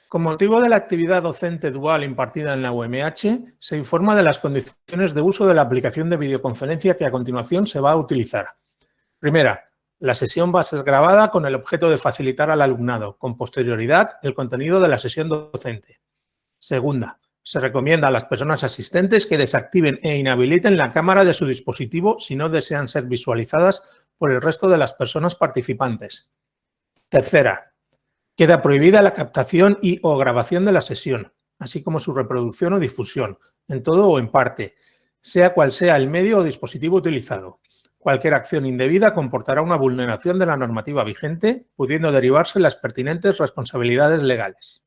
Con motivo de la actividad docente dual impartida en la UMH, se informa de las condiciones de uso de la aplicación de videoconferencia que a continuación se va a utilizar. Primera, la sesión va a ser grabada con el objeto de facilitar al alumnado, con posterioridad, el contenido de la sesión docente. Segunda, se recomienda a las personas asistentes que desactiven e inhabiliten la cámara de su dispositivo si no desean ser visualizadas por el resto de las personas participantes. Tercera, queda prohibida la captación y o grabación de la sesión, así como su reproducción o difusión, en todo o en parte, sea cual sea el medio o dispositivo utilizado. Cualquier acción indebida comportará una vulneración de la normativa vigente, pudiendo derivarse las pertinentes responsabilidades legales.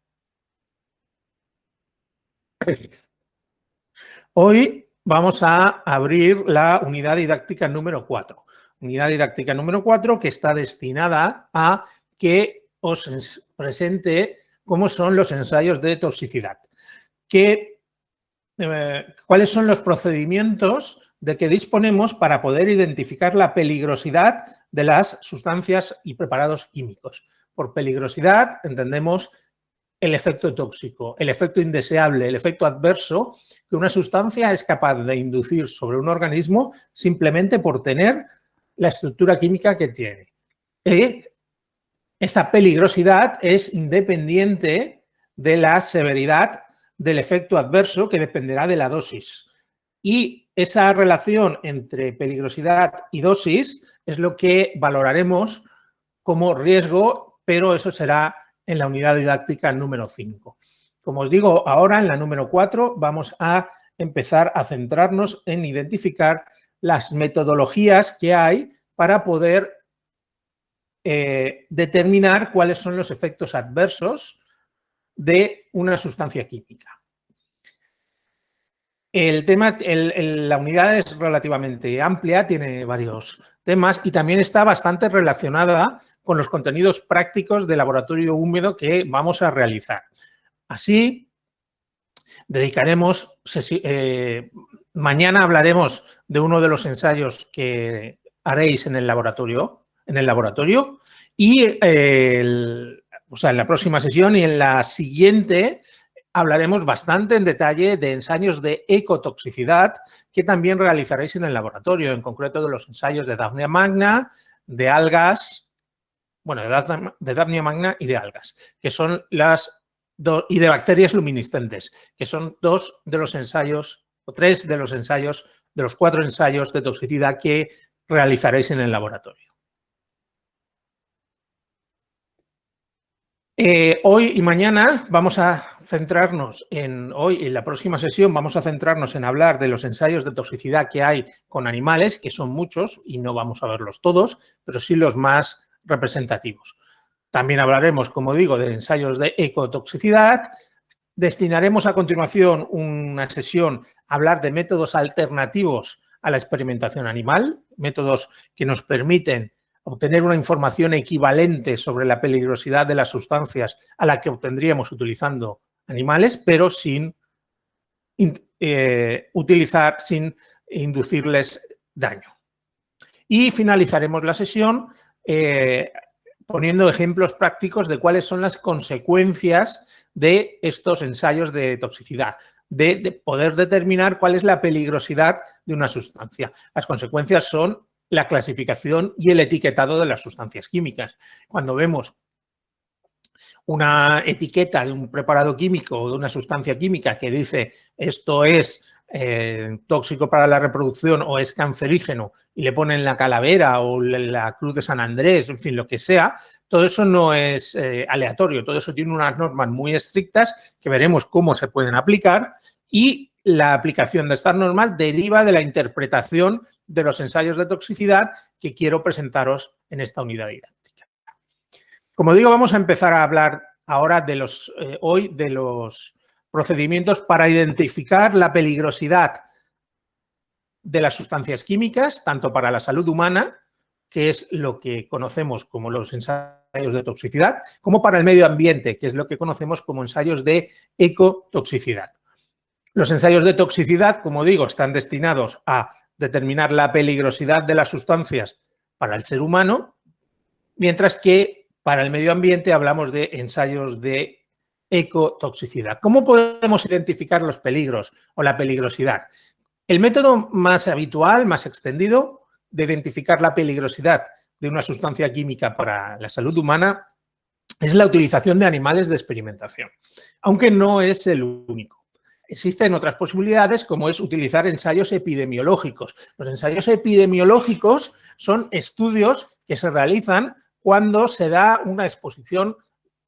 Hoy vamos a abrir la unidad didáctica número 4. Unidad didáctica número 4 que está destinada a que os presente cómo son los ensayos de toxicidad. ¿Cuáles son los procedimientos de que disponemos para poder identificar la peligrosidad de las sustancias y preparados químicos? Por peligrosidad entendemos el efecto tóxico, el efecto indeseable, el efecto adverso que una sustancia es capaz de inducir sobre un organismo simplemente por tener la estructura química que tiene. Esta peligrosidad es independiente de la severidad del efecto adverso, que dependerá de la dosis. Y esa relación entre peligrosidad y dosis es lo que valoraremos como riesgo, pero eso será en la unidad didáctica número 5. Como os digo, ahora en la número 4 vamos a empezar a centrarnos en identificar las metodologías que hay para poder determinar cuáles son los efectos adversos de una sustancia química. La unidad es relativamente amplia, tiene varios temas y también está bastante relacionada con los contenidos prácticos de laboratorio húmedo que vamos a realizar. Así, mañana hablaremos de uno de los ensayos que haréis en el laboratorio y en la próxima sesión y en la siguiente hablaremos bastante en detalle de ensayos de ecotoxicidad que también realizaréis en el laboratorio, en concreto de los ensayos de Daphnia magna, de algas, de Daphnia magna y de algas, que son y de bacterias luminiscentes, que son dos de los ensayos, o tres de los ensayos, de los 4 ensayos de toxicidad que realizaréis en el laboratorio. Hoy y mañana vamos a centrarnos hoy y en la próxima sesión vamos a centrarnos en hablar de los ensayos de toxicidad que hay con animales, que son muchos y no vamos a verlos todos, pero sí los más representativos. También hablaremos, como digo, de ensayos de ecotoxicidad. Destinaremos a continuación una sesión a hablar de métodos alternativos a la experimentación animal, métodos que nos permiten obtener una información equivalente sobre la peligrosidad de las sustancias a la que obtendríamos utilizando animales, pero sin inducirles daño. Y finalizaremos la sesión poniendo ejemplos prácticos de cuáles son las consecuencias de estos ensayos de toxicidad, de poder determinar cuál es la peligrosidad de una sustancia. Las consecuencias son la clasificación y el etiquetado de las sustancias químicas. Cuando vemos una etiqueta de un preparado químico o de una sustancia química que dice esto es tóxico para la reproducción o es cancerígeno y le ponen la calavera o la cruz de San Andrés, en fin, lo que sea, todo eso no es aleatorio, todo eso tiene unas normas muy estrictas que veremos cómo se pueden aplicar y la aplicación de estas normas deriva de la interpretación de los ensayos de toxicidad que quiero presentaros en esta unidad didáctica. Como digo, vamos a empezar a hablar ahora hoy de los procedimientos para identificar la peligrosidad de las sustancias químicas, tanto para la salud humana, que es lo que conocemos como los ensayos de toxicidad, como para el medio ambiente, que es lo que conocemos como ensayos de ecotoxicidad. Los ensayos de toxicidad, como digo, están destinados a determinar la peligrosidad de las sustancias para el ser humano, mientras que para el medio ambiente hablamos de ensayos de ecotoxicidad. ¿Cómo podemos identificar los peligros o la peligrosidad? El método más habitual, más extendido de identificar la peligrosidad de una sustancia química para la salud humana es la utilización de animales de experimentación, aunque no es el único. Existen otras posibilidades, como es utilizar ensayos epidemiológicos. Los ensayos epidemiológicos son estudios que se realizan cuando se da una exposición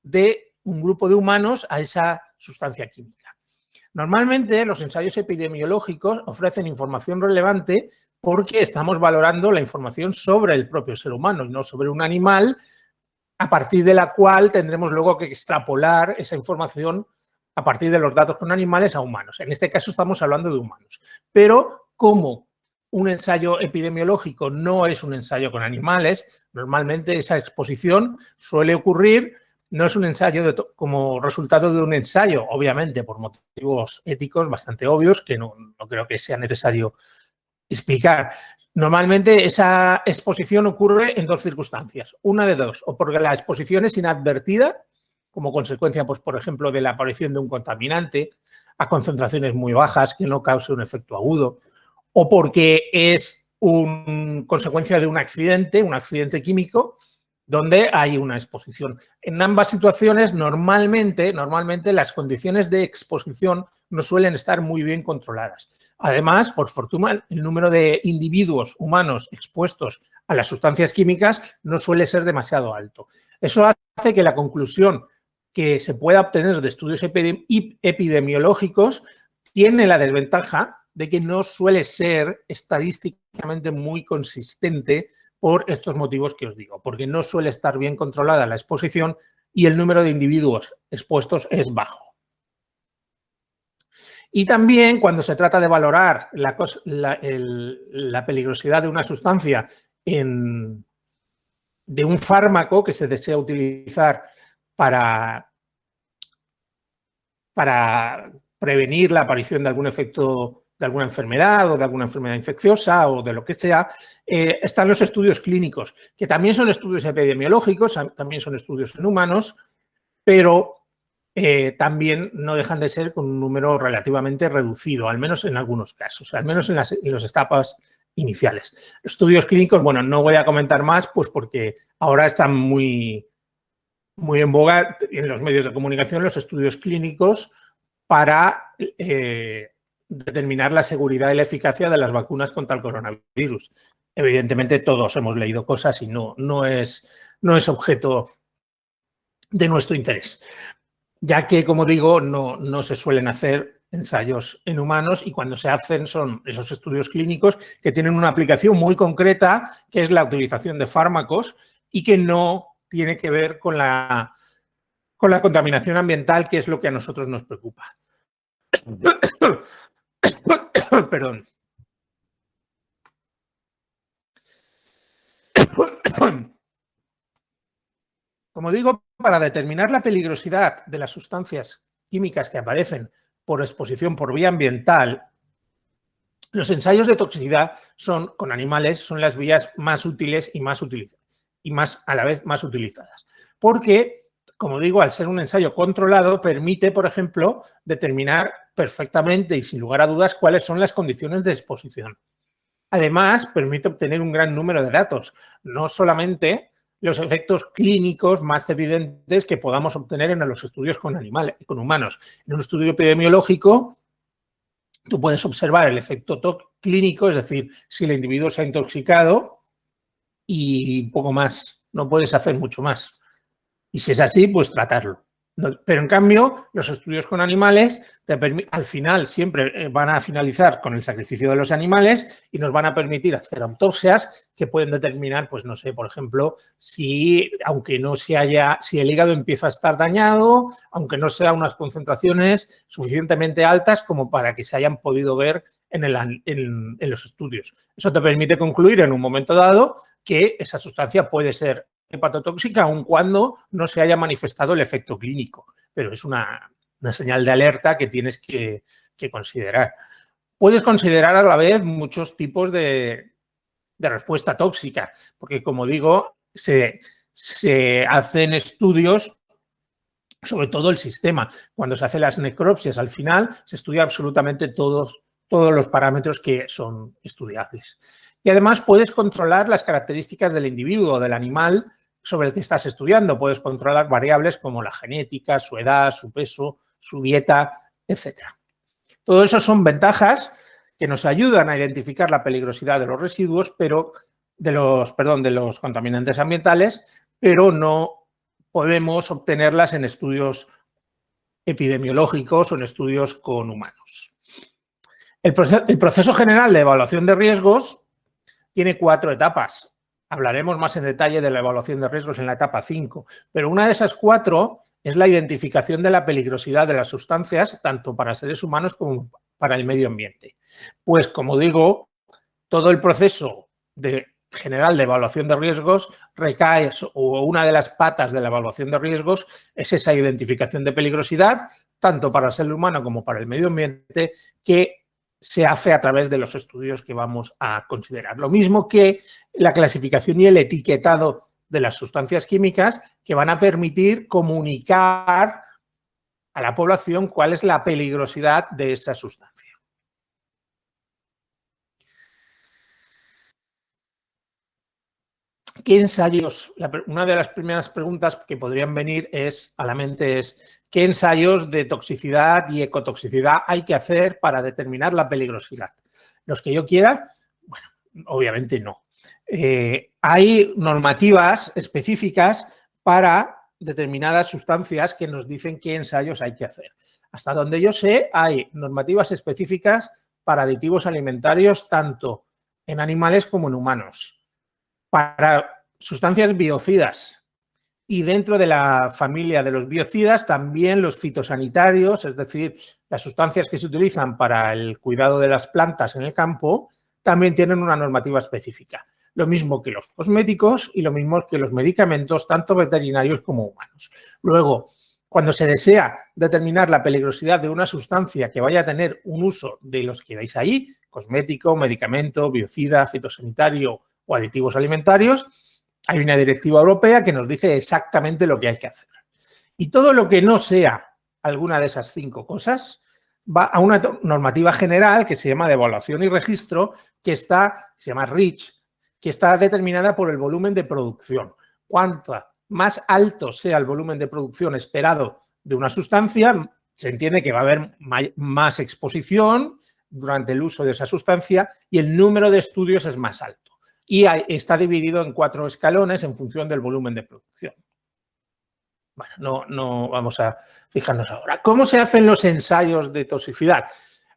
de un grupo de humanos a esa sustancia química. Normalmente los ensayos epidemiológicos ofrecen información relevante porque estamos valorando la información sobre el propio ser humano y no sobre un animal, a partir de la cual tendremos luego que extrapolar esa información a partir de los datos con animales a humanos. En este caso estamos hablando de humanos. Pero como un ensayo epidemiológico no es un ensayo con animales, normalmente esa exposición suele ocurrir, no es un ensayo como resultado de un ensayo, obviamente por motivos éticos bastante obvios que no creo que sea necesario explicar. Normalmente esa exposición ocurre en dos circunstancias, una de dos, o porque la exposición es inadvertida, como consecuencia, pues, por ejemplo, de la aparición de un contaminante a concentraciones muy bajas que no cause un efecto agudo, o porque es consecuencia de un accidente químico, donde hay una exposición. En ambas situaciones, normalmente las condiciones de exposición no suelen estar muy bien controladas. Además, por fortuna, el número de individuos humanos expuestos a las sustancias químicas no suele ser demasiado alto. Eso hace que la conclusión que se pueda obtener de estudios epidemiológicos tiene la desventaja de que no suele ser estadísticamente muy consistente por estos motivos que os digo, porque no suele estar bien controlada la exposición y el número de individuos expuestos es bajo. Y también cuando se trata de valorar la peligrosidad de una sustancia de un fármaco que se desea utilizar para prevenir la aparición de algún efecto de alguna enfermedad o de alguna enfermedad infecciosa o de lo que sea, están los estudios clínicos, que también son estudios epidemiológicos, también son estudios en humanos, pero también no dejan de ser con un número relativamente reducido, al menos en algunos casos, al menos en las etapas iniciales. Los estudios clínicos, bueno, no voy a comentar más, pues porque ahora están muy en boga en los medios de comunicación los estudios clínicos para determinar la seguridad y la eficacia de las vacunas contra el coronavirus. Evidentemente todos hemos leído cosas y no es objeto de nuestro interés, ya que, como digo, no se suelen hacer ensayos en humanos y cuando se hacen son esos estudios clínicos que tienen una aplicación muy concreta, que es la utilización de fármacos y que no tiene que ver con la contaminación ambiental, que es lo que a nosotros nos preocupa. Perdón. Como digo, para determinar la peligrosidad de las sustancias químicas que aparecen por exposición por vía ambiental, los ensayos de toxicidad con animales son las vías más útiles y a la vez más utilizadas. Porque, como digo, al ser un ensayo controlado, permite, por ejemplo, determinar perfectamente y sin lugar a dudas cuáles son las condiciones de exposición. Además, permite obtener un gran número de datos, no solamente los efectos clínicos más evidentes que podamos obtener en los estudios con humanos. En un estudio epidemiológico, tú puedes observar el efecto clínico, es decir, si el individuo se ha intoxicado y poco más, no puedes hacer mucho más. Y si es así, pues tratarlo. Pero en cambio, los estudios con animales al final siempre van a finalizar con el sacrificio de los animales y nos van a permitir hacer autopsias que pueden determinar, pues no sé, por ejemplo, si el hígado empieza a estar dañado, aunque no sea unas concentraciones suficientemente altas como para que se hayan podido ver en los estudios. Eso te permite concluir en un momento dado que esa sustancia puede ser hepatotóxica aun cuando no se haya manifestado el efecto clínico, pero es una señal de alerta que tienes que que considerar. Puedes considerar a la vez muchos tipos de respuesta tóxica, porque, como digo, se hacen estudios sobre todo el sistema. Cuando se hacen las necropsias, al final se estudia absolutamente todos los parámetros que son estudiables. Y además puedes controlar las características del individuo o del animal sobre el que estás estudiando. Puedes controlar variables como la genética, su edad, su peso, su dieta, etc. Todo eso son ventajas que nos ayudan a identificar la peligrosidad de los residuos, pero de los contaminantes ambientales, pero no podemos obtenerlas en estudios epidemiológicos o en estudios con humanos. El proceso general de evaluación de riesgos tiene 4 etapas. Hablaremos más en detalle de la evaluación de riesgos en la etapa 5, pero una de esas 4 es la identificación de la peligrosidad de las sustancias, tanto para seres humanos como para el medio ambiente. Pues, como digo, todo el proceso general de evaluación de riesgos recae, o una de las patas de la evaluación de riesgos es esa identificación de peligrosidad, tanto para el ser humano como para el medio ambiente, que se hace a través de los estudios que vamos a considerar. Lo mismo que la clasificación y el etiquetado de las sustancias químicas, que van a permitir comunicar a la población cuál es la peligrosidad de esa sustancia. ¿Qué ensayos? Una de las primeras preguntas que podrían venir a la mente es ¿qué ensayos de toxicidad y ecotoxicidad hay que hacer para determinar la peligrosidad? ¿Los que yo quiera? Bueno, obviamente no. Hay normativas específicas para determinadas sustancias que nos dicen qué ensayos hay que hacer. Hasta donde yo sé, hay normativas específicas para aditivos alimentarios tanto en animales como en humanos. Para sustancias biocidas y dentro de la familia de los biocidas también los fitosanitarios, es decir, las sustancias que se utilizan para el cuidado de las plantas en el campo, también tienen una normativa específica. Lo mismo que los cosméticos y lo mismo que los medicamentos, tanto veterinarios como humanos. Luego, cuando se desea determinar la peligrosidad de una sustancia que vaya a tener un uso de los que veis ahí, cosmético, medicamento, biocida, fitosanitario o aditivos alimentarios, hay una directiva europea que nos dice exactamente lo que hay que hacer. Y todo lo que no sea alguna de esas 5 cosas va a una normativa general que se llama de evaluación y registro, que se llama REACH, que está determinada por el volumen de producción. Cuanto más alto sea el volumen de producción esperado de una sustancia, se entiende que va a haber más exposición durante el uso de esa sustancia y el número de estudios es más alto. Y está dividido en 4 escalones en función del volumen de producción. Bueno, no vamos a fijarnos ahora. ¿Cómo se hacen los ensayos de toxicidad?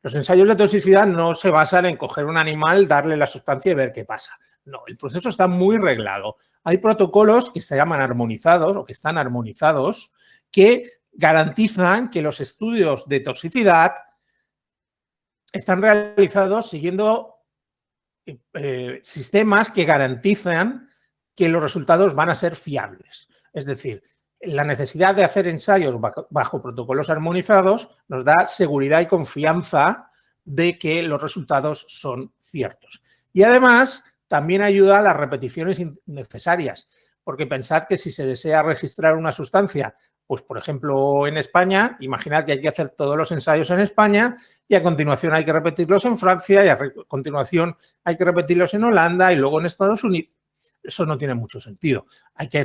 Los ensayos de toxicidad no se basan en coger un animal, darle la sustancia y ver qué pasa. No, el proceso está muy reglado. Hay protocolos que se llaman armonizados o que están armonizados que garantizan que los estudios de toxicidad están realizados siguiendo sistemas que garantizan que los resultados van a ser fiables. Es decir, la necesidad de hacer ensayos bajo protocolos armonizados nos da seguridad y confianza de que los resultados son ciertos. Y además también ayuda a las repeticiones innecesarias, porque pensad que si se desea registrar una sustancia, pues por ejemplo en España, imaginad que hay que hacer todos los ensayos en España y a continuación hay que repetirlos en Francia y a continuación hay que repetirlos en Holanda y luego en Estados Unidos. Eso no tiene mucho sentido. Hay que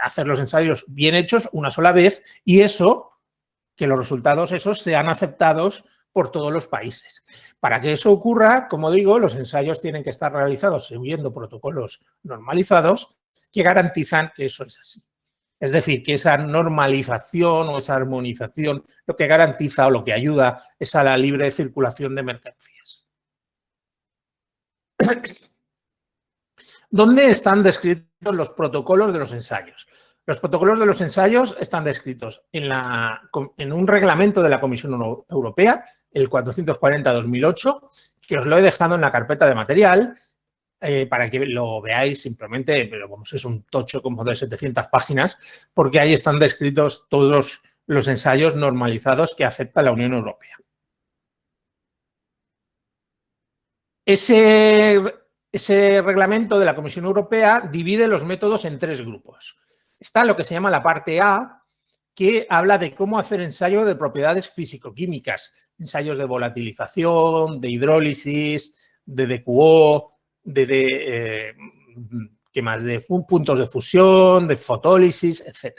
hacer los ensayos bien hechos una sola vez y que los resultados esos sean aceptados por todos los países. Para que eso ocurra, como digo, los ensayos tienen que estar realizados siguiendo protocolos normalizados que garantizan que eso es así. Es decir, que esa normalización o esa armonización lo que garantiza o lo que ayuda es a la libre circulación de mercancías. ¿Dónde están descritos los protocolos de los ensayos? Los protocolos de los ensayos están descritos en un reglamento de la Comisión Europea, el 440/2008, que os lo he dejado en la carpeta de material para que lo veáis simplemente, pero vamos, es un tocho como de 700 páginas, porque ahí están descritos todos los ensayos normalizados que acepta la Unión Europea. Ese reglamento de la Comisión Europea divide los métodos en 3 grupos. Está lo que se llama la parte A, que habla de cómo hacer ensayo de propiedades físico-químicas, ensayos de volatilización, de hidrólisis, de DQO, ¿qué más? De puntos de fusión, de fotólisis, etc.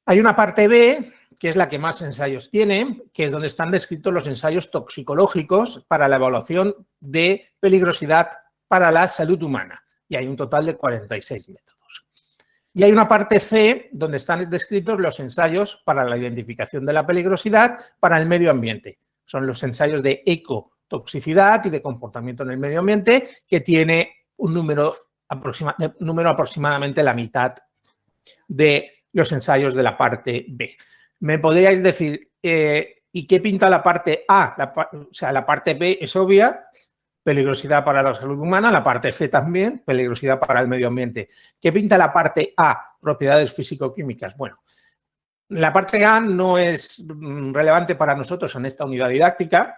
Hay una parte B, que es la que más ensayos tiene, que es donde están descritos los ensayos toxicológicos para la evaluación de peligrosidad para la salud humana. Y hay un total de 46 métodos. Y hay una parte C, donde están descritos los ensayos para la identificación de la peligrosidad para el medio ambiente. Son los ensayos de ecotoxicidad y de comportamiento en el medio ambiente, que tiene un número aproximadamente la mitad de los ensayos de la parte B. ¿Me podríais decir, y qué pinta la parte A? O sea, la parte B es obvia, peligrosidad para la salud humana, la parte C también, peligrosidad para el medio ambiente. ¿Qué pinta la parte A? Propiedades físico-químicas. Bueno, la parte A no es relevante para nosotros en esta unidad didáctica,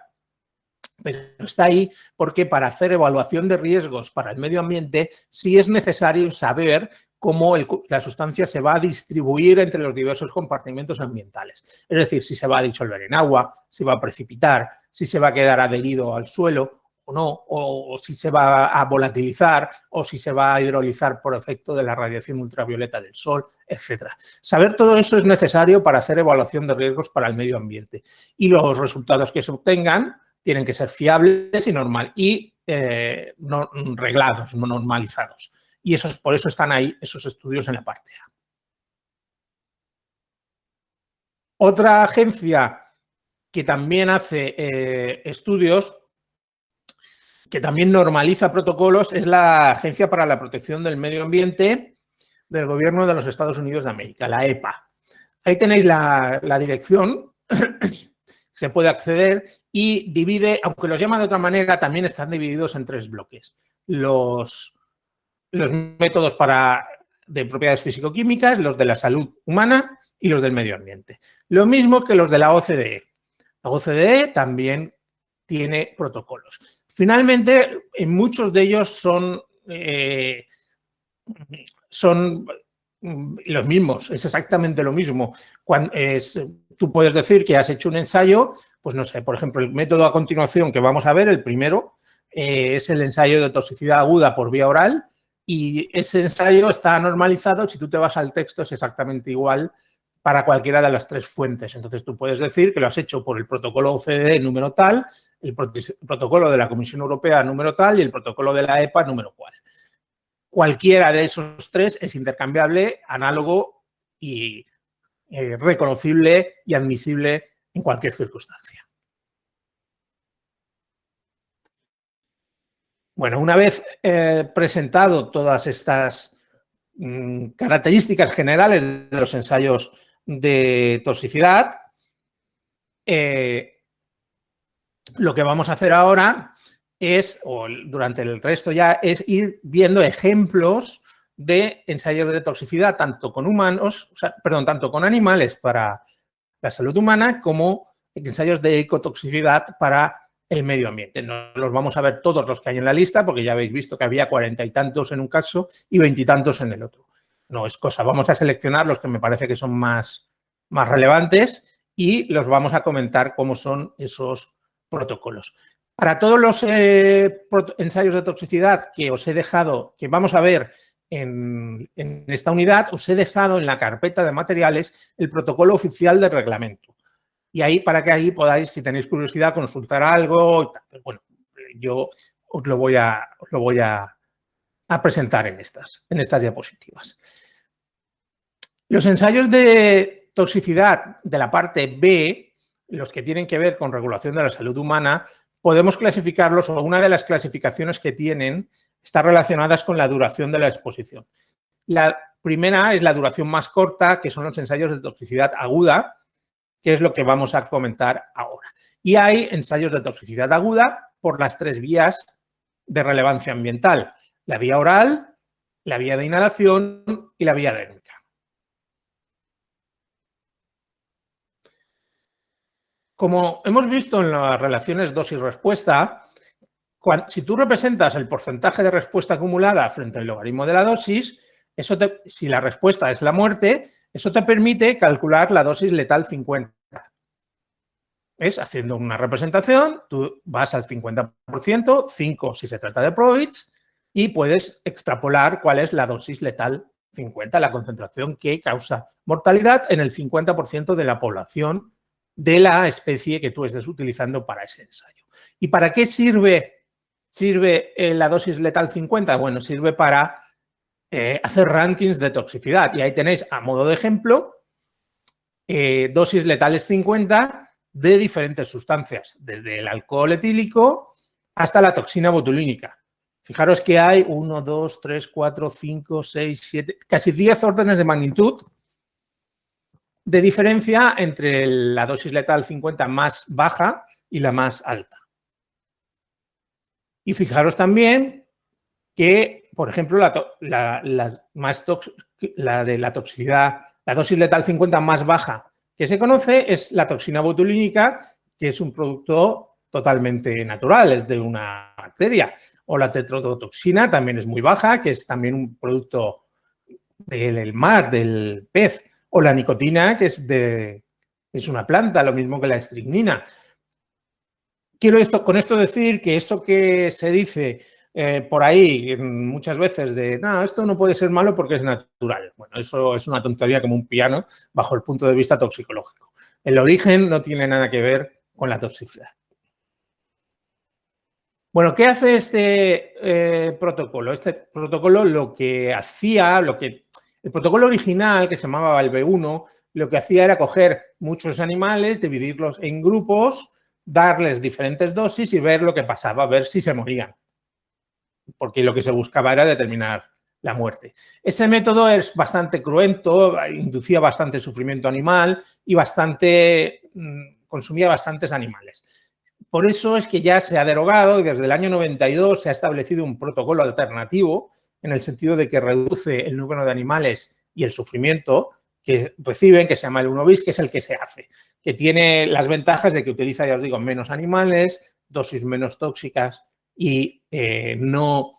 pero está ahí porque para hacer evaluación de riesgos para el medio ambiente sí es necesario saber cómo la sustancia se va a distribuir entre los diversos compartimentos ambientales. Es decir, si se va a disolver en agua, si va a precipitar, si se va a quedar adherido al suelo o no, o si se va a volatilizar o si se va a hidrolizar por efecto de la radiación ultravioleta del sol, etc. Saber todo eso es necesario para hacer evaluación de riesgos para el medio ambiente. Y los resultados que se obtengan tienen que ser fiables y no reglados, no normalizados. Y por eso están ahí esos estudios en la parte A. Otra agencia que también hace estudios, que también normaliza protocolos, es la Agencia para la Protección del Medio Ambiente del Gobierno de los Estados Unidos de América, la EPA. Ahí tenéis la dirección, se puede acceder y divide, aunque los llama de otra manera, también están divididos en 3 bloques. Los métodos de propiedades físico-químicas, los de la salud humana y los del medio ambiente. Lo mismo que los de la OCDE. La OCDE también tiene protocolos. Finalmente, en muchos de ellos son los mismos, es exactamente lo mismo. Tú puedes decir que has hecho un ensayo, pues no sé, por ejemplo, el método a continuación que vamos a ver, el primero, es el ensayo de toxicidad aguda por vía oral y ese ensayo está normalizado, si tú te vas al texto es exactamente igual para cualquiera de las 3 fuentes. Entonces, tú puedes decir que lo has hecho por el protocolo OCDE número tal, el protocolo de la Comisión Europea número tal y el protocolo de la EPA número cual. Cualquiera de esos 3 es intercambiable, análogo y reconocible y admisible en cualquier circunstancia. Bueno, una vez presentado todas estas características generales de los ensayos de toxicidad, lo que vamos a hacer ahora es, o durante el resto ya, es ir viendo ejemplos de ensayos de toxicidad tanto con humanos, tanto con animales para la salud humana como ensayos de ecotoxicidad para el medio ambiente. No los vamos a ver todos los que hay en la lista porque ya habéis visto que había 40 y tantos en un caso y 20 y tantos en el otro. No es cosa, vamos a seleccionar los que me parece que son más relevantes y los vamos a comentar cómo son esos protocolos. Para todos los ensayos de toxicidad que os he dejado, que vamos a ver en esta unidad, os he dejado en la carpeta de materiales el protocolo oficial del reglamento. Y ahí, para que ahí podáis, si tenéis curiosidad, consultar algo. Pero bueno, yo os lo voy a presentar en estas diapositivas. Los ensayos de toxicidad de la parte B, los que tienen que ver con regulación de la salud humana, podemos clasificarlos, o una de las clasificaciones que tienen está relacionadas con la duración de la exposición. La primera es la duración más corta, que son los ensayos de toxicidad aguda, que es lo que vamos a comentar ahora. Y hay ensayos de toxicidad aguda por las 3 vías de relevancia ambiental: la vía oral, la vía de inhalación y la vía dérmica. Como hemos visto en las relaciones dosis-respuesta, si tú representas el porcentaje de respuesta acumulada frente al logaritmo de la dosis, si la respuesta es la muerte, eso te permite calcular la dosis letal 50. ¿Ves? Haciendo una representación, tú vas al 50%, 5 si se trata de Probits, y puedes extrapolar cuál es la dosis letal 50, la concentración que causa mortalidad en el 50% de la población de la especie que tú estés utilizando para ese ensayo. ¿Y para qué sirve la dosis letal 50? Bueno, sirve para hacer rankings de toxicidad. Y ahí tenéis, a modo de ejemplo, dosis letales 50 de diferentes sustancias, desde el alcohol etílico hasta la toxina botulínica. Fijaros que hay 1, 2, 3, 4, 5, 6, 7, casi 10 órdenes de magnitud de diferencia entre la dosis letal 50 más baja y la más alta. Y fijaros también que, por ejemplo, la de la toxicidad, la dosis letal 50 más baja que se conoce es la toxina botulínica, que es un producto totalmente natural, es de una bacteria. O la tetrodotoxina también es muy baja, que es también un producto del mar, del pez. O la nicotina, que es una planta, lo mismo que la estricnina. Quiero con esto decir que eso que se dice por ahí muchas veces de, no, esto no puede ser malo porque es natural. Bueno, eso es una tontería como un piano bajo el punto de vista toxicológico. El origen no tiene nada que ver con la toxicidad. Bueno, ¿qué hace este protocolo? Este protocolo lo que hacía, el protocolo original, que se llamaba Valve 1, lo que hacía era coger muchos animales, dividirlos en grupos, darles diferentes dosis y ver lo que pasaba, ver si se morían. Porque lo que se buscaba era determinar la muerte. Ese método es bastante cruento, inducía bastante sufrimiento animal y consumía bastantes animales. Por eso es que ya se ha derogado y desde el año 92 se ha establecido un protocolo alternativo en el sentido de que reduce el número de animales y el sufrimiento que reciben, que se llama el 1bis, que es el que se hace, que tiene las ventajas de que utiliza, ya os digo, menos animales, dosis menos tóxicas y no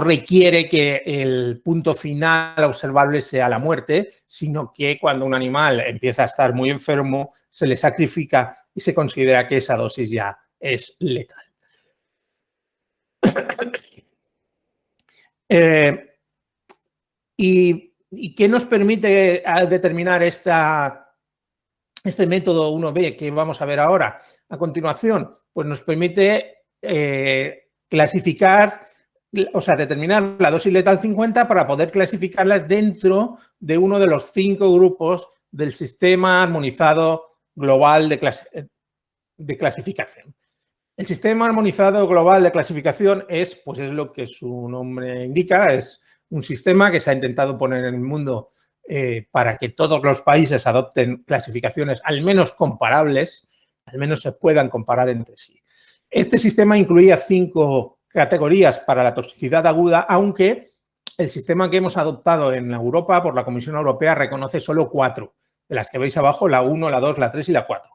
requiere que el punto final observable sea la muerte, sino que cuando un animal empieza a estar muy enfermo, se le sacrifica y se considera que esa dosis ya es letal. ¿Y qué nos permite determinar este método 1B que vamos a ver ahora a continuación? Pues nos permite clasificar, o sea, determinar la dosis letal 50 para poder clasificarlas dentro de uno de los 5 grupos del sistema armonizado global de clasificación. El sistema armonizado global de clasificación es lo que su nombre indica, es un sistema que se ha intentado poner en el mundo para que todos los países adopten clasificaciones al menos comparables, al menos se puedan comparar entre sí. Este sistema incluía 5 categorías para la toxicidad aguda, aunque el sistema que hemos adoptado en Europa por la Comisión Europea reconoce solo 4, de las que veis abajo, la 1, la 2, la 3 y la 4.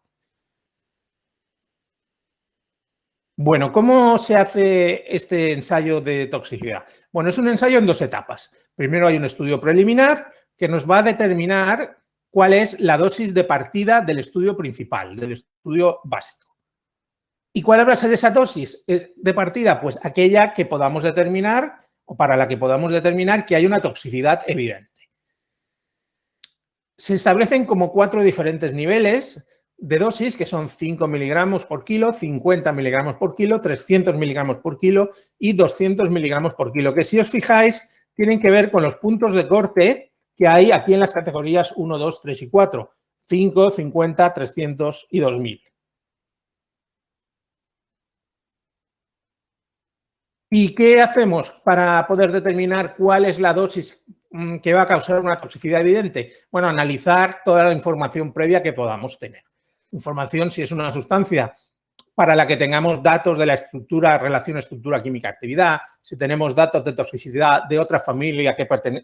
Bueno, ¿cómo se hace este ensayo de toxicidad? Bueno, es un ensayo en 2 etapas. Primero hay un estudio preliminar que nos va a determinar cuál es la dosis de partida del estudio principal, del estudio básico. ¿Y cuál va a ser esa dosis de partida? Pues aquella que podamos determinar o para la que podamos determinar que hay una toxicidad evidente. Se establecen como 4 diferentes niveles de dosis, que son 5 miligramos por kilo, 50 miligramos por kilo, 300 miligramos por kilo y 200 miligramos por kilo, que si os fijáis tienen que ver con los puntos de corte que hay aquí en las categorías 1, 2, 3 y 4, 5, 50, 300 y 2000. ¿Y qué hacemos para poder determinar cuál es la dosis que va a causar una toxicidad evidente? Bueno, analizar toda la información previa que podamos tener. Información si es una sustancia para la que tengamos datos de la estructura, relación estructura química actividad, si tenemos datos de toxicidad de otra familia,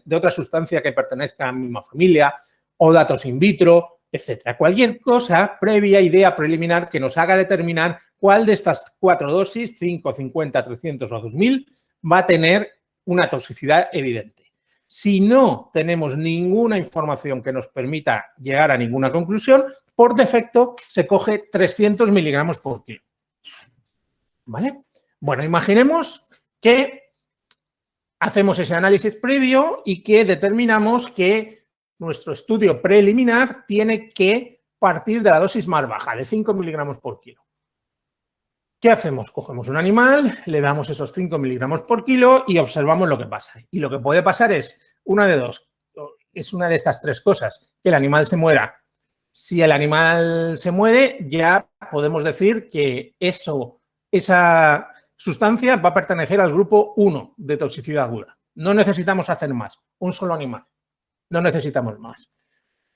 de otra sustancia que pertenezca a la misma familia, o datos in vitro, etcétera. Cualquier cosa previa, idea preliminar que nos haga determinar cuál de estas 4 dosis, 5, 50, 300 o 2000, va a tener una toxicidad evidente. Si no tenemos ninguna información que nos permita llegar a ninguna conclusión, por defecto se coge 300 miligramos por kilo. ¿Vale? Bueno, imaginemos que hacemos ese análisis previo y que determinamos que nuestro estudio preliminar tiene que partir de la dosis más baja, de 5 miligramos por kilo. ¿Qué hacemos? Cogemos un animal, le damos esos 5 miligramos por kilo y observamos lo que pasa. Y lo que puede pasar es una de dos. Es una de estas 3 cosas, que el animal se muera. Si el animal se muere, ya podemos decir que esa sustancia va a pertenecer al grupo 1 de toxicidad aguda. No necesitamos hacer más, un solo animal. No necesitamos más.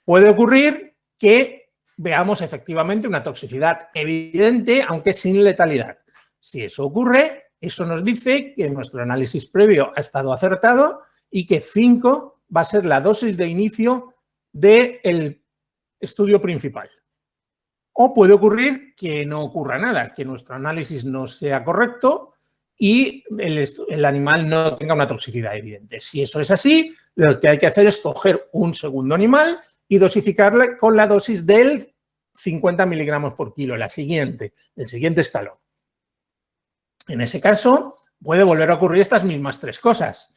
Puede ocurrir que veamos efectivamente una toxicidad evidente, aunque sin letalidad. Si eso ocurre, eso nos dice que nuestro análisis previo ha estado acertado y que 5 va a ser la dosis de inicio del estudio principal. O puede ocurrir que no ocurra nada, que nuestro análisis no sea correcto y el animal no tenga una toxicidad evidente. Si eso es así, lo que hay que hacer es coger un segundo animal y dosificarle con la dosis del 50 miligramos por kilo, el siguiente escalón. En ese caso, puede volver a ocurrir estas mismas 3 cosas.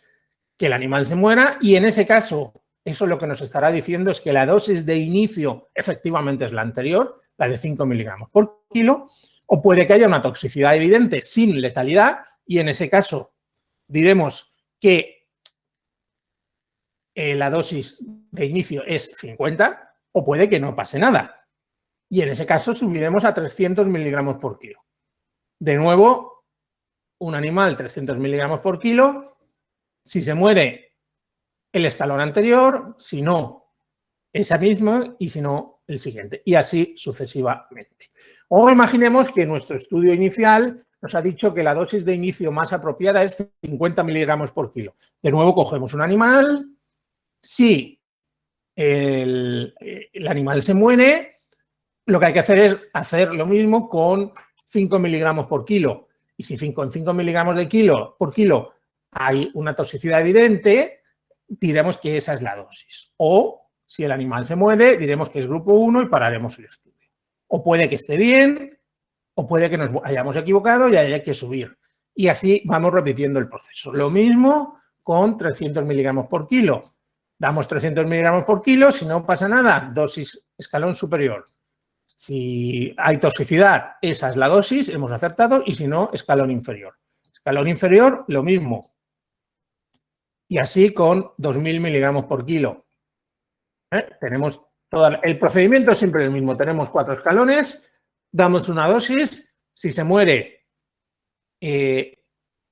Que el animal se muera y en ese caso, eso lo que nos estará diciendo es que la dosis de inicio efectivamente es la anterior, la de 5 miligramos por kilo, o puede que haya una toxicidad evidente sin letalidad y en ese caso diremos que la dosis de inicio es 50 o puede que no pase nada. Y en ese caso subiremos a 300 miligramos por kilo. De nuevo, un animal 300 miligramos por kilo. Si se muere, el escalón anterior, si no, esa misma y si no, el siguiente. Y así sucesivamente. O imaginemos que nuestro estudio inicial nos ha dicho que la dosis de inicio más apropiada es 50 miligramos por kilo. De nuevo, cogemos un animal. Si el animal se muere, lo que hay que hacer es hacer lo mismo con 5 miligramos por kilo. Y si con 5 miligramos por kilo hay una toxicidad evidente, diremos que esa es la dosis. O si el animal se muere, diremos que es grupo 1 y pararemos el estudio. O puede que esté bien, o puede que nos hayamos equivocado y haya que subir. Y así vamos repitiendo el proceso. Lo mismo con 300 miligramos por kilo. Damos 300 miligramos por kilo, si no pasa nada, dosis escalón superior. Si hay toxicidad, esa es la dosis, hemos acertado, y si no, escalón inferior. Escalón inferior, lo mismo. Y así con 2000 miligramos por kilo. Tenemos el procedimiento es siempre el mismo. Tenemos 4 escalones, damos una dosis, si se muere,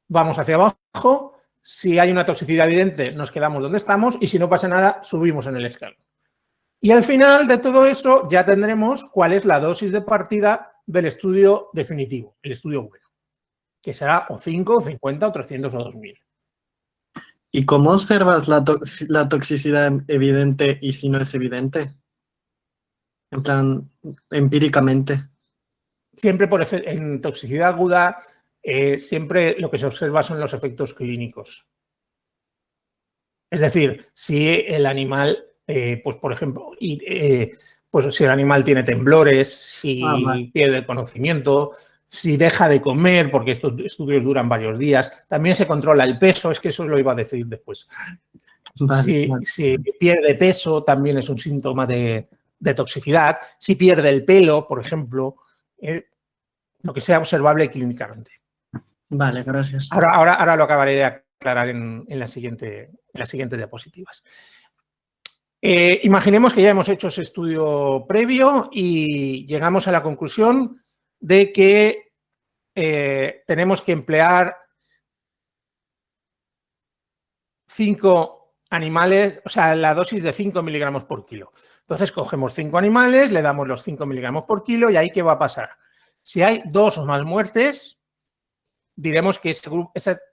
vamos hacia abajo. Si hay una toxicidad evidente, nos quedamos donde estamos y si no pasa nada, subimos en el escalón. Y al final de todo eso ya tendremos cuál es la dosis de partida del estudio definitivo, el estudio bueno, que será o 5, o 50, o 300 o 2000. ¿Y cómo observas la toxicidad evidente y si no es evidente? En plan, empíricamente. Siempre en toxicidad aguda, siempre lo que se observa son los efectos clínicos. Es decir, si el animal, pues por ejemplo, pues si el animal tiene temblores, si pierde el conocimiento, si deja de comer, porque estos estudios duran varios días, también se controla el peso, es que eso lo iba a decir después. Si pierde peso, también es un síntoma de toxicidad. Si pierde el pelo, por ejemplo, lo que sea observable clínicamente. Vale, gracias. Ahora lo acabaré de aclarar en las siguientes diapositivas. Imaginemos que ya hemos hecho ese estudio previo y llegamos a la conclusión de que tenemos que emplear 5 animales, o sea, la dosis de 5 miligramos por kilo. Entonces, cogemos 5 animales, le damos los 5 miligramos por kilo y ahí, ¿qué va a pasar? Si hay 2 o más muertes, diremos que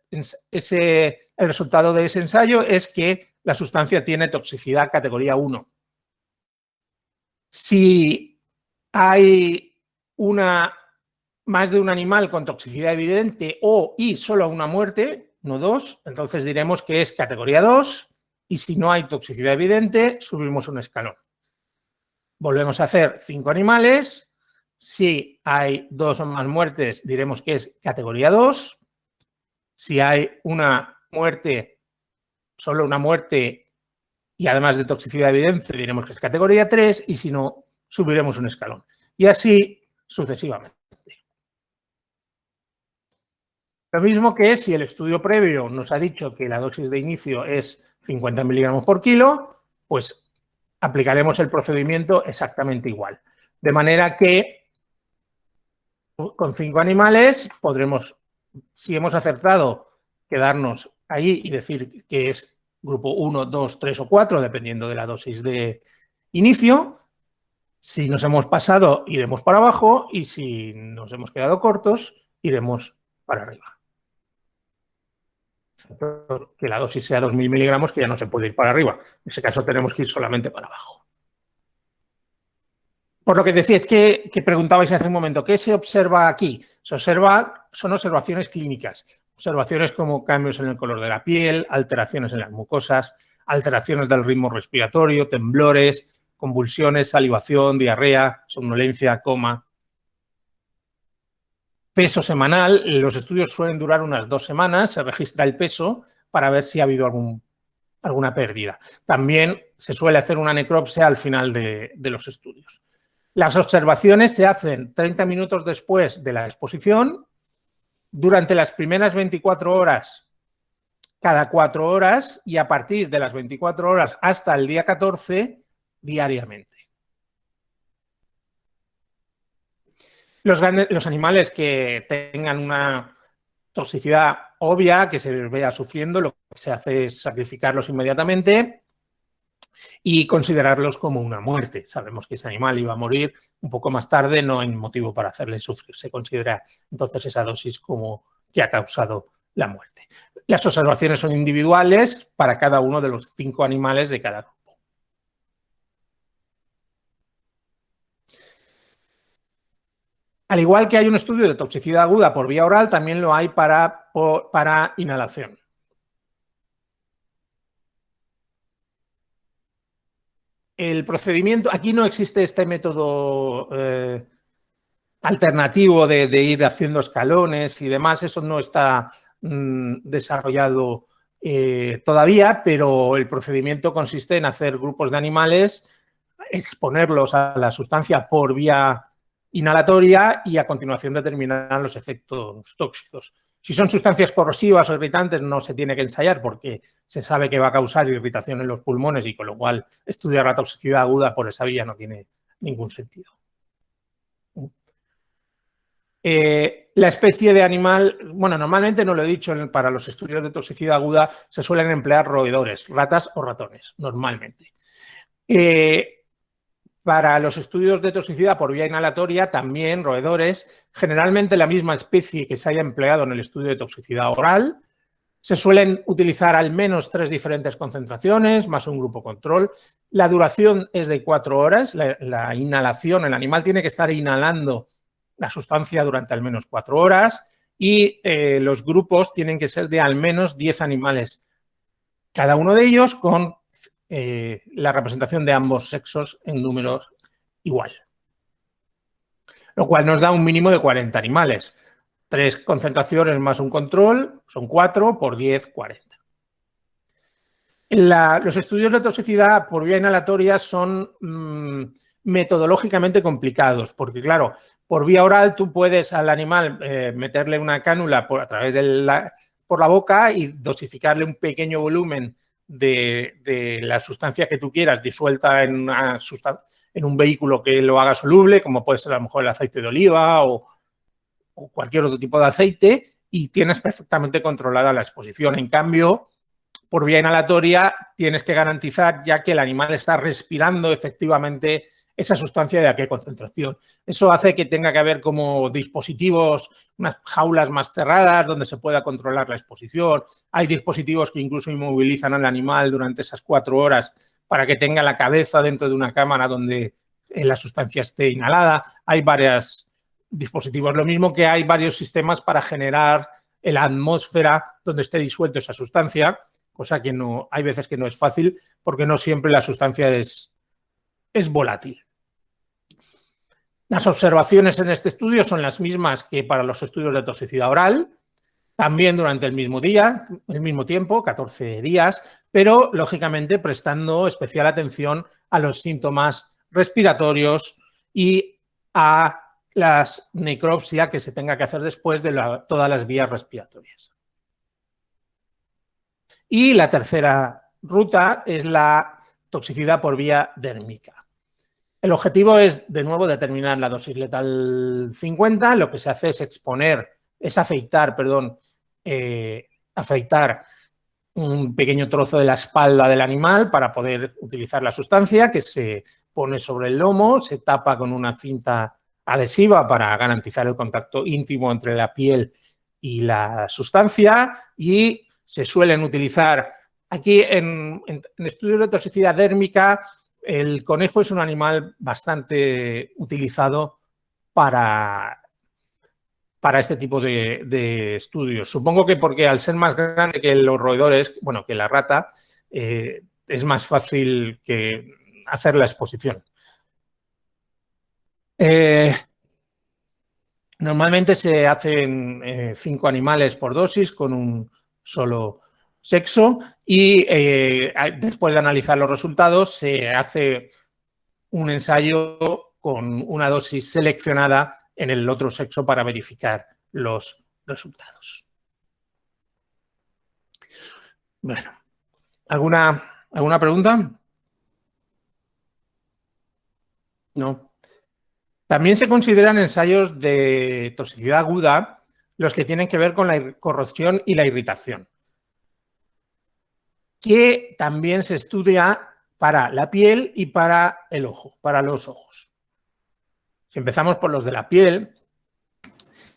el resultado de ese ensayo es que la sustancia tiene toxicidad categoría 1. Si hay una más de un animal con toxicidad evidente y solo una muerte, no dos, entonces diremos que es categoría 2 y si no hay toxicidad evidente, subimos un escalón. Volvemos a hacer 5 animales. Si hay 2 o más muertes, diremos que es categoría 2. Si hay una muerte, solo una muerte y además de toxicidad evidente, diremos que es categoría 3 y si no, subiremos un escalón. Y así sucesivamente. Lo mismo que si el estudio previo nos ha dicho que la dosis de inicio es 50 miligramos por kilo, pues aplicaremos el procedimiento exactamente igual. De manera que con 5 animales podremos, si hemos acertado, quedarnos ahí y decir que es grupo 1, 2, 3 o 4, dependiendo de la dosis de inicio. Si nos hemos pasado, iremos para abajo y si nos hemos quedado cortos, iremos para arriba. Que la dosis sea 2.000 miligramos, que ya no se puede ir para arriba. En ese caso tenemos que ir solamente para abajo. Por lo que decíais que preguntabais hace un momento, ¿qué se observa aquí? Se observa, son observaciones clínicas. Observaciones como cambios en el color de la piel, alteraciones en las mucosas, alteraciones del ritmo respiratorio, temblores, convulsiones, salivación, diarrea, somnolencia, coma. Peso semanal, los estudios suelen durar unas 2 semanas, se registra el peso para ver si ha habido alguna pérdida. También se suele hacer una necropsia al final de los estudios. Las observaciones se hacen 30 minutos después de la exposición, durante las primeras 24 horas, cada 4 horas y a partir de las 24 horas hasta el día 14, diariamente. Los animales que tengan una toxicidad obvia, que se vea sufriendo, lo que se hace es sacrificarlos inmediatamente y considerarlos como una muerte. Sabemos que ese animal iba a morir un poco más tarde, no hay motivo para hacerle sufrir. Se considera entonces esa dosis como que ha causado la muerte. Las observaciones son individuales para cada uno de los 5 animales de cada grupo. Al igual que hay un estudio de toxicidad aguda por vía oral, también lo hay para inhalación. El procedimiento, aquí no existe este método alternativo de ir haciendo escalones y demás, eso no está desarrollado todavía, pero el procedimiento consiste en hacer grupos de animales, exponerlos a la sustancia por vía inhalatoria y a continuación determinar los efectos tóxicos. Si son sustancias corrosivas o irritantes no se tiene que ensayar porque se sabe que va a causar irritación en los pulmones y con lo cual estudiar la toxicidad aguda por esa vía no tiene ningún sentido. La especie de animal, bueno, normalmente no lo he dicho, para los estudios de toxicidad aguda se suelen emplear roedores, ratas o ratones, normalmente. Para los estudios de toxicidad por vía inhalatoria, también roedores, generalmente la misma especie que se haya empleado en el estudio de toxicidad oral. Se suelen utilizar al menos 3 diferentes concentraciones, más un grupo control. La duración es de 4 horas. La inhalación, el animal tiene que estar inhalando la sustancia durante al menos 4 horas y los grupos tienen que ser de al menos 10 animales. Cada uno de ellos con la representación de ambos sexos en números igual. Lo cual nos da un mínimo de 40 animales. 3 concentraciones más un control, son 4 por 10, 40. Los estudios de toxicidad por vía inhalatoria son metodológicamente complicados, porque claro, por vía oral tú puedes al animal meterle una cánula a través por la boca y dosificarle un pequeño volumen de la sustancia que tú quieras disuelta en un vehículo que lo haga soluble, como puede ser a lo mejor el aceite de oliva o cualquier otro tipo de aceite, y tienes perfectamente controlada la exposición. En cambio, por vía inhalatoria tienes que garantizar ya que el animal está respirando efectivamente esa sustancia de a qué concentración. Eso hace que tenga que haber como dispositivos, unas jaulas más cerradas donde se pueda controlar la exposición. Hay dispositivos que incluso inmovilizan al animal durante esas 4 horas para que tenga la cabeza dentro de una cámara donde la sustancia esté inhalada. Hay varias dispositivos. Lo mismo que hay varios sistemas para generar la atmósfera donde esté disuelto esa sustancia, cosa que no, hay veces que no es fácil porque no siempre la sustancia es volátil. Las observaciones en este estudio son las mismas que para los estudios de toxicidad oral, también durante el mismo día, el mismo tiempo, 14 días, pero lógicamente prestando especial atención a los síntomas respiratorios y a la necropsia que se tenga que hacer después de todas las vías respiratorias. Y la tercera ruta es la toxicidad por vía dérmica. El objetivo es, de nuevo, determinar la dosis letal 50. Lo que se hace es afeitar un pequeño trozo de la espalda del animal para poder utilizar la sustancia, que se pone sobre el lomo, se tapa con una cinta adhesiva para garantizar el contacto íntimo entre la piel y la sustancia, y se suelen utilizar aquí en estudios de toxicidad dérmica. El conejo es un animal bastante utilizado para este tipo de estudios. Supongo que porque al ser más grande que los roedores, bueno, que la rata, es más fácil que hacer la exposición. Normalmente se hacen 5 animales por dosis con un solo sexo y después de analizar los resultados se hace un ensayo con una dosis seleccionada en el otro sexo para verificar los resultados. Bueno, ¿alguna pregunta? No. También se consideran ensayos de toxicidad aguda los que tienen que ver con la corrosión y la irritación, que también se estudia para la piel y para el ojo, para los ojos. Si empezamos por los de la piel,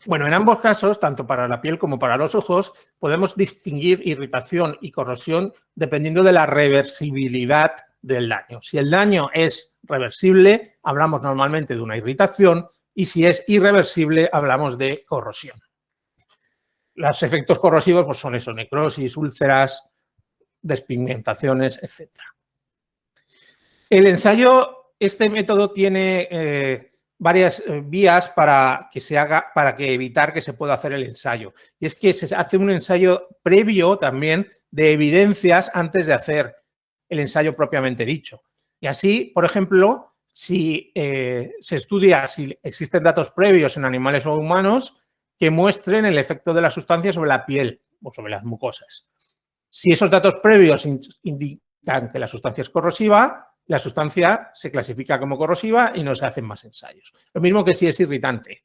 bueno, en ambos casos, tanto para la piel como para los ojos, podemos distinguir irritación y corrosión dependiendo de la reversibilidad del daño. Si el daño es reversible, hablamos normalmente de una irritación, y si es irreversible, hablamos de corrosión. Los efectos corrosivos pues son eso, necrosis, úlceras, despigmentaciones, etc. El ensayo, este método tiene varias vías para evitar que se pueda hacer el ensayo. Y es que se hace un ensayo previo también de evidencias antes de hacer el ensayo propiamente dicho. Y así, por ejemplo, si se estudia si existen datos previos en animales o humanos que muestren el efecto de la sustancia sobre la piel o sobre las mucosas. Si esos datos previos indican que la sustancia es corrosiva, la sustancia se clasifica como corrosiva y no se hacen más ensayos. Lo mismo que si es irritante.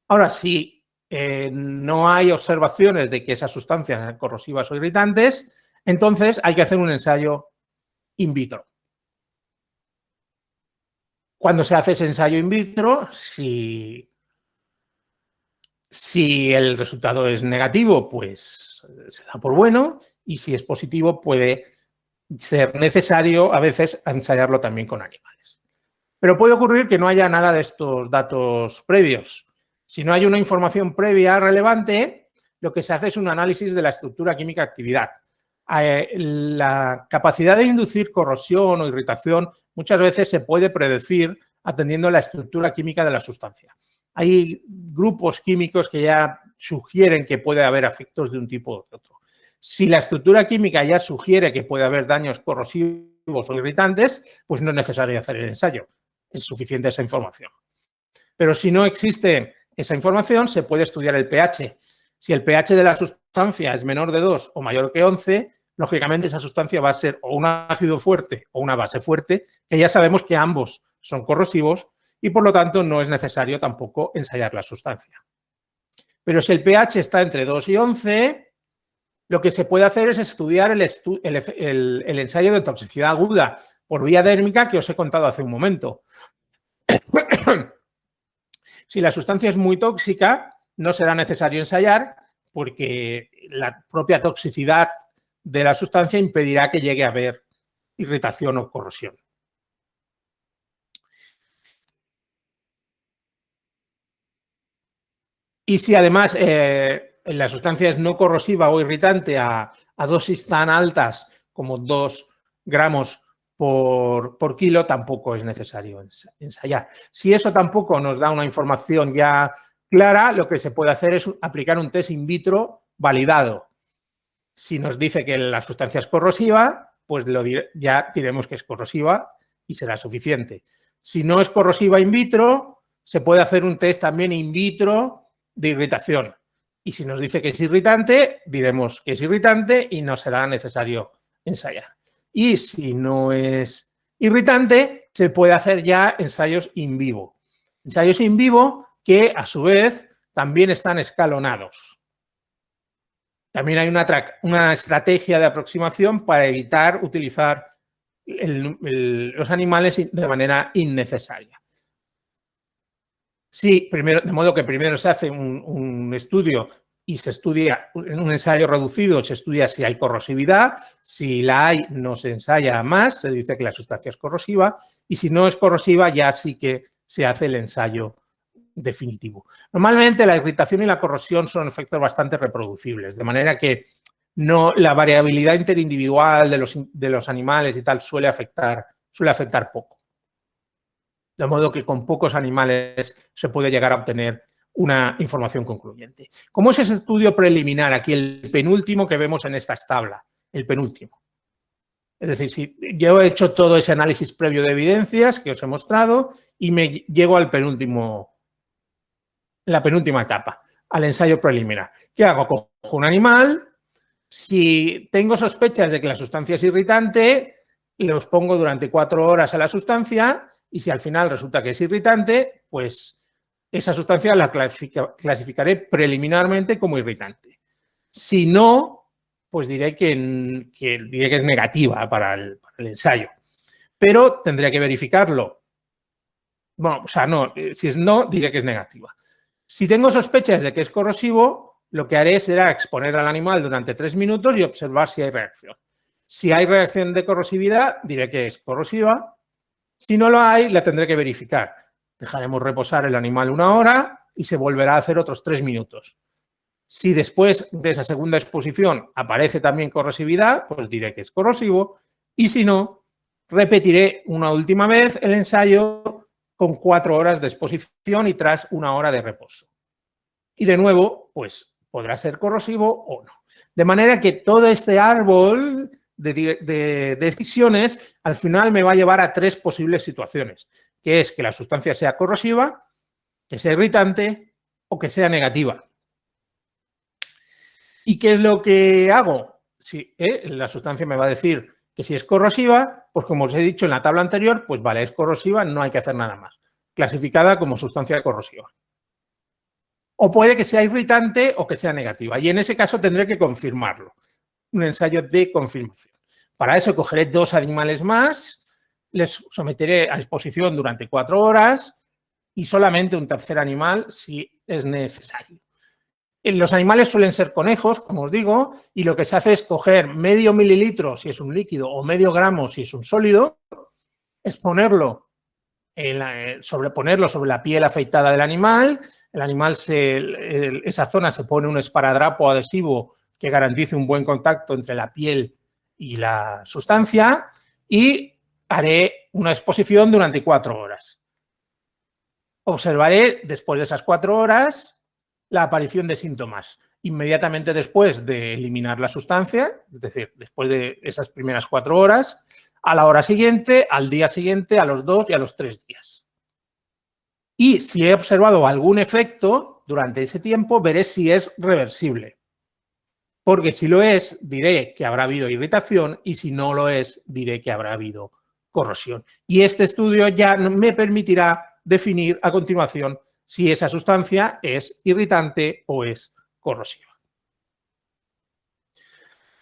Ahora, si no hay observaciones de que esas sustancias sean corrosivas o irritantes, entonces hay que hacer un ensayo in vitro. Cuando se hace ese ensayo in vitro, si el resultado es negativo, pues se da por bueno, y si es positivo, puede ser necesario a veces ensayarlo también con animales. Pero puede ocurrir que no haya nada de estos datos previos. Si no hay una información previa relevante, lo que se hace es un análisis de la estructura química-actividad. La capacidad de inducir corrosión o irritación muchas veces se puede predecir atendiendo a la estructura química de la sustancia. Hay grupos químicos que ya sugieren que puede haber efectos de un tipo o de otro. Si la estructura química ya sugiere que puede haber daños corrosivos o irritantes, pues no es necesario hacer el ensayo. Es suficiente esa información. Pero si no existe esa información, se puede estudiar el pH. Si el pH de la sustancia es menor de 2 o mayor que 11, lógicamente esa sustancia va a ser o un ácido fuerte o una base fuerte, que ya sabemos que ambos son corrosivos y por lo tanto no es necesario tampoco ensayar la sustancia. Pero si el pH está entre 2 y 11, lo que se puede hacer es estudiar el ensayo de toxicidad aguda por vía dérmica que os he contado hace un momento. Si la sustancia es muy tóxica, no será necesario ensayar porque la propia toxicidad de la sustancia impedirá que llegue a haber irritación o corrosión. Y si además la sustancia es no corrosiva o irritante a dosis tan altas como 2 gramos por kilo, tampoco es necesario ensayar. Si eso tampoco nos da una información ya clara, lo que se puede hacer es aplicar un test in vitro validado. Si nos dice que la sustancia es corrosiva, pues ya diremos que es corrosiva y será suficiente. Si no es corrosiva in vitro, se puede hacer un test también in vitro de irritación. Y si nos dice que es irritante, diremos que es irritante y no será necesario ensayar. Y si no es irritante, se puede hacer ya ensayos in vivo. Ensayos in vivo que, a su vez, también están escalonados. También hay una estrategia de aproximación para evitar utilizar los animales de manera innecesaria. Sí, de modo que primero se hace un estudio y se estudia en un ensayo reducido, se estudia si hay corrosividad. Si la hay, no se ensaya más, se dice que la sustancia es corrosiva. Y si no es corrosiva, ya sí que se hace el ensayo definitivo. Normalmente la irritación y la corrosión son efectos bastante reproducibles, de manera que la variabilidad interindividual de los animales y tal suele afectar poco. De modo que con pocos animales se puede llegar a obtener una información concluyente. ¿Cómo es ese estudio preliminar? Aquí el penúltimo que vemos en estas tablas, el penúltimo. Es decir, si yo he hecho todo ese análisis previo de evidencias que os he mostrado y me llego al la penúltima etapa, al ensayo preliminar. ¿Qué hago? Cojo un animal, si tengo sospechas de que la sustancia es irritante, los pongo durante 4 horas a la sustancia y si al final resulta que es irritante, pues esa sustancia la clasificaré preliminarmente como irritante. Si no, pues diré que es negativa para el ensayo. Pero tendría que verificarlo. Bueno, o sea, no, si es no, diré que es negativa. Si tengo sospechas de que es corrosivo, lo que haré será exponer al animal durante 3 minutos y observar si hay reacción. Si hay reacción de corrosividad, diré que es corrosiva. Si no lo hay, la tendré que verificar. Dejaremos reposar el animal 1 hora y se volverá a hacer otros 3 minutos. Si después de esa segunda exposición aparece también corrosividad, pues diré que es corrosivo. Y si no, repetiré una última vez el ensayo con 4 horas de exposición y tras 1 hora de reposo. Y de nuevo, pues podrá ser corrosivo o no. De manera que todo este árbol de decisiones al final me va a llevar a 3 posibles situaciones, que es que la sustancia sea corrosiva, que sea irritante o que sea negativa. ¿Y qué es lo que hago? Si la sustancia me va a decir que si es corrosiva, pues como os he dicho en la tabla anterior, pues vale, es corrosiva, no hay que hacer nada más. Clasificada como sustancia corrosiva. O puede que sea irritante o que sea negativa. Y en ese caso tendré que confirmarlo. Un ensayo de confirmación. Para eso cogeré 2 animales más, les someteré a exposición durante 4 horas y solamente un tercer animal si es necesario. Los animales suelen ser conejos, como os digo, y lo que se hace es coger medio mililitro si es un líquido o medio gramo si es un sólido, exponerlo, sobreponerlo sobre la piel afeitada del animal. El animal, esa zona se pone un esparadrapo adhesivo que garantice un buen contacto entre la piel y la sustancia y haré una exposición durante 4 horas. Observaré después de esas 4 horas la aparición de síntomas. Inmediatamente después de eliminar la sustancia, es decir, después de esas primeras 4 horas, a la hora siguiente, al día siguiente, a los 2 y a los 3 días. Y si he observado algún efecto durante ese tiempo, veré si es reversible. Porque si lo es, diré que habrá habido irritación y si no lo es, diré que habrá habido corrosión. Y este estudio ya me permitirá definir a continuación si esa sustancia es irritante o es corrosiva.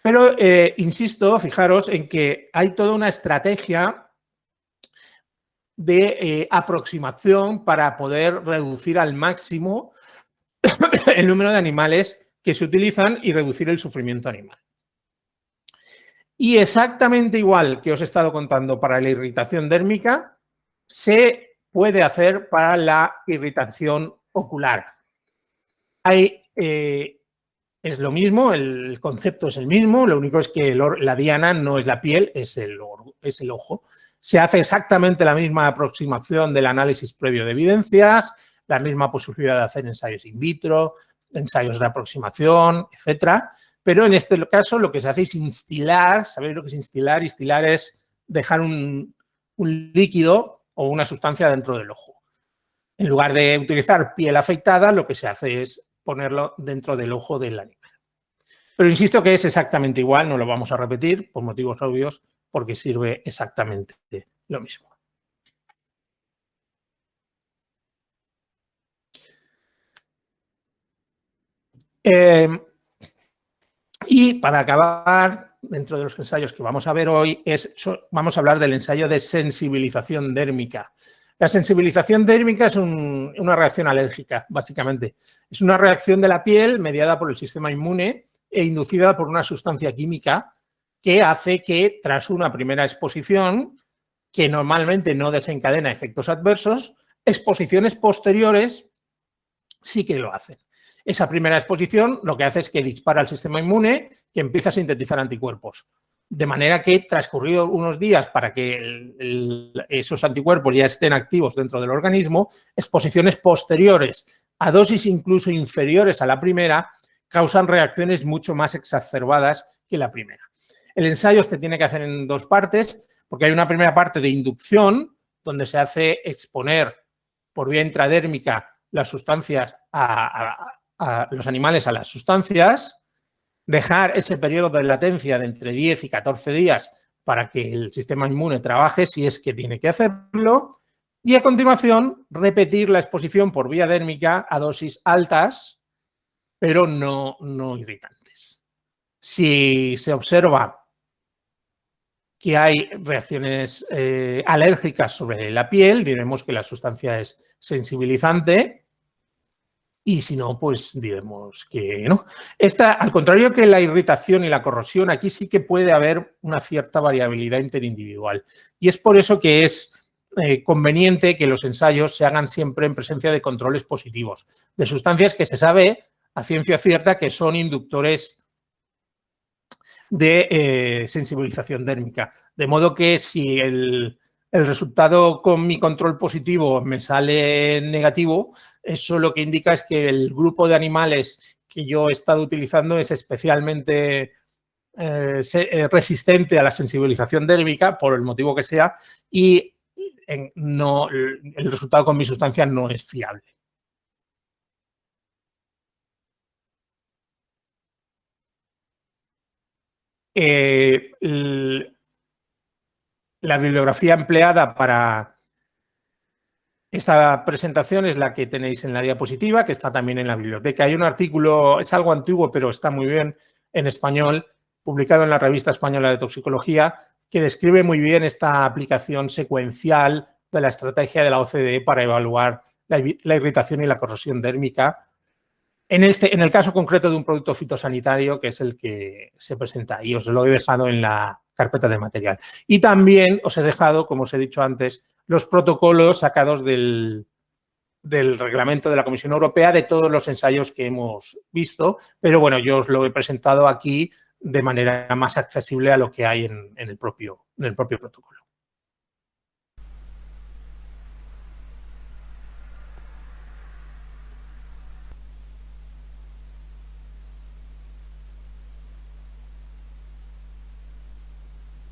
Pero insisto, fijaros en que hay toda una estrategia de aproximación para poder reducir al máximo el número de animales que se utilizan y reducir el sufrimiento animal. Y exactamente igual que os he estado contando para la irritación dérmica, se puede hacer para la irritación ocular. es lo mismo, el concepto es el mismo, lo único es que la diana no es la piel, es el ojo. Se hace exactamente la misma aproximación del análisis previo de evidencias, la misma posibilidad de hacer ensayos in vitro, ensayos de aproximación, etcétera. Pero en este caso lo que se hace es instilar. ¿Sabéis lo que es instilar? Instilar es dejar un líquido o una sustancia dentro del ojo. En lugar de utilizar piel afeitada, lo que se hace es ponerlo dentro del ojo del animal. Pero insisto que es exactamente igual, no lo vamos a repetir por motivos obvios, porque sirve exactamente lo mismo. Y para acabar, dentro de los ensayos que vamos a ver hoy, vamos a hablar del ensayo de sensibilización dérmica. La sensibilización dérmica es una reacción alérgica, básicamente. Es una reacción de la piel mediada por el sistema inmune e inducida por una sustancia química que hace que, tras una primera exposición, que normalmente no desencadena efectos adversos, exposiciones posteriores sí que lo hacen. Esa primera exposición lo que hace es que dispara el sistema inmune, que empieza a sintetizar anticuerpos. De manera que, transcurridos unos días para que esos anticuerpos ya estén activos dentro del organismo, exposiciones posteriores a dosis incluso inferiores a la primera causan reacciones mucho más exacerbadas que la primera. El ensayo se tiene que hacer en dos partes, porque hay una primera parte de inducción, donde se hace exponer por vía intradérmica las sustancias a los animales a las sustancias, dejar ese periodo de latencia de entre 10 y 14 días para que el sistema inmune trabaje si es que tiene que hacerlo, y a continuación repetir la exposición por vía dérmica a dosis altas, pero no irritantes. Si se observa que hay reacciones alérgicas sobre la piel, diremos que la sustancia es sensibilizante, y si no, pues diremos que no. Al contrario que la irritación y la corrosión, aquí sí que puede haber una cierta variabilidad interindividual. Y es por eso que es conveniente que los ensayos se hagan siempre en presencia de controles positivos, de sustancias que se sabe a ciencia cierta que son inductores de sensibilización dérmica. De modo que si el resultado con mi control positivo me sale negativo, eso lo que indica es que el grupo de animales que yo he estado utilizando es especialmente resistente a la sensibilización dérmica, por el motivo que sea, y el resultado con mi sustancia no es fiable. La bibliografía empleada para esta presentación es la que tenéis en la diapositiva, que está también en la biblioteca. Hay un artículo, es algo antiguo, pero está muy bien en español, publicado en la Revista Española de Toxicología, que describe muy bien esta aplicación secuencial de la estrategia de la OCDE para evaluar la irritación y la corrosión dérmica. En el caso concreto de un producto fitosanitario, que es el que se presenta, y os lo he dejado en la carpeta de material. Y también os he dejado, como os he dicho antes, los protocolos sacados del reglamento de la Comisión Europea de todos los ensayos que hemos visto, pero bueno, yo os lo he presentado aquí de manera más accesible a lo que hay en el propio protocolo.